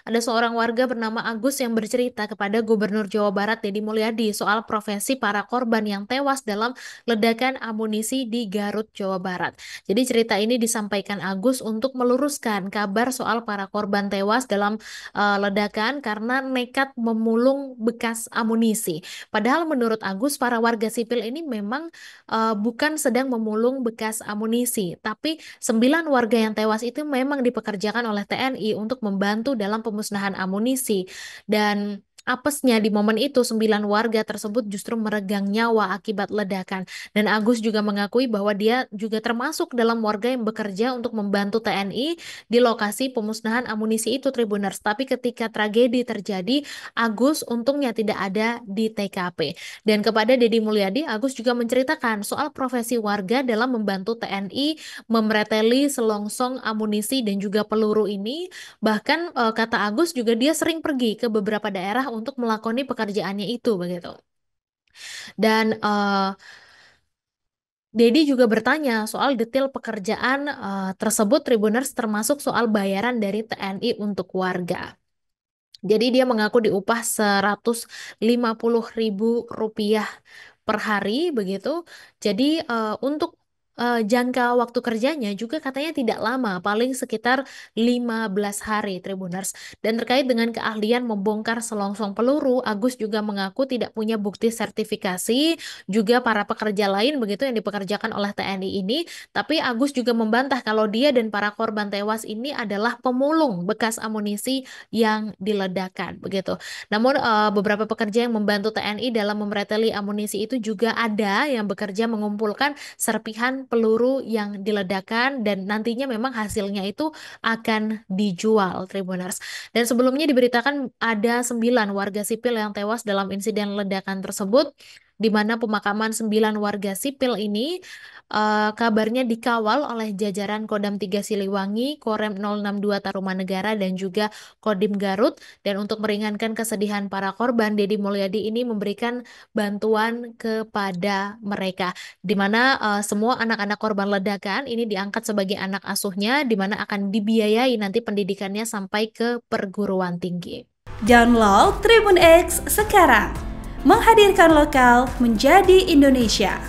ada seorang warga bernama Agus yang bercerita kepada Gubernur Jawa Barat Deddy Mulyadi soal profesi para korban yang tewas dalam ledakan amunisi di Garut, Jawa Barat. Jadi cerita ini disampaikan Agus untuk meluruskan kabar soal para korban tewas dalam ledakan karena nekat memulung bekas amunisi. Padahal menurut Agus, para warga sipil ini memang bukan sedang memulung bekas amunisi, tapi 9 warga yang tewas itu memang dipekerjakan oleh TNI untuk membantu dalam pemusnahan amunisi. Dan apesnya di momen itu 9 warga tersebut justru meregang nyawa akibat ledakan. Dan Agus juga mengakui bahwa dia juga termasuk dalam warga yang bekerja untuk membantu TNI di lokasi pemusnahan amunisi itu, Tribuners. Tapi ketika tragedi terjadi, Agus untungnya tidak ada di TKP. Dan kepada Deddy Mulyadi, Agus juga menceritakan soal profesi warga dalam membantu TNI memreteli selongsong amunisi dan juga peluru ini. Bahkan kata Agus juga dia sering pergi ke beberapa daerah untuk melakoni pekerjaannya itu begitu. Dan Dedi juga bertanya soal detail pekerjaan tersebut, Tribuners, termasuk soal bayaran dari TNI untuk warga. Jadi dia mengaku diupah 150.000 rupiah per hari begitu. Jadi untuk jangka waktu kerjanya juga katanya tidak lama, paling sekitar 15 hari, Tribuners. Dan terkait dengan keahlian membongkar selongsong peluru, Agus juga mengaku tidak punya bukti sertifikasi, juga para pekerja lain begitu yang dipekerjakan oleh TNI ini. Tapi Agus juga membantah kalau dia dan para korban tewas ini adalah pemulung bekas amunisi yang diledakkan begitu. Namun beberapa pekerja yang membantu TNI dalam memereteli amunisi itu juga ada yang bekerja mengumpulkan serpihan peluru yang diledakkan dan nantinya memang hasilnya itu akan dijual, Tribuners. Dan sebelumnya diberitakan ada 9 warga sipil yang tewas dalam insiden ledakan tersebut, di mana pemakaman 9 warga sipil ini kabarnya dikawal oleh jajaran Kodam 3 Siliwangi, Korem 062 Tarumanegara, dan juga Kodim Garut. Dan untuk meringankan kesedihan para korban, Deddy Mulyadi ini memberikan bantuan kepada mereka, di mana semua anak-anak korban ledakan ini diangkat sebagai anak asuhnya, di mana akan dibiayai nanti pendidikannya sampai ke perguruan tinggi. Download Tribun X sekarang, menghadirkan lokal menjadi Indonesia.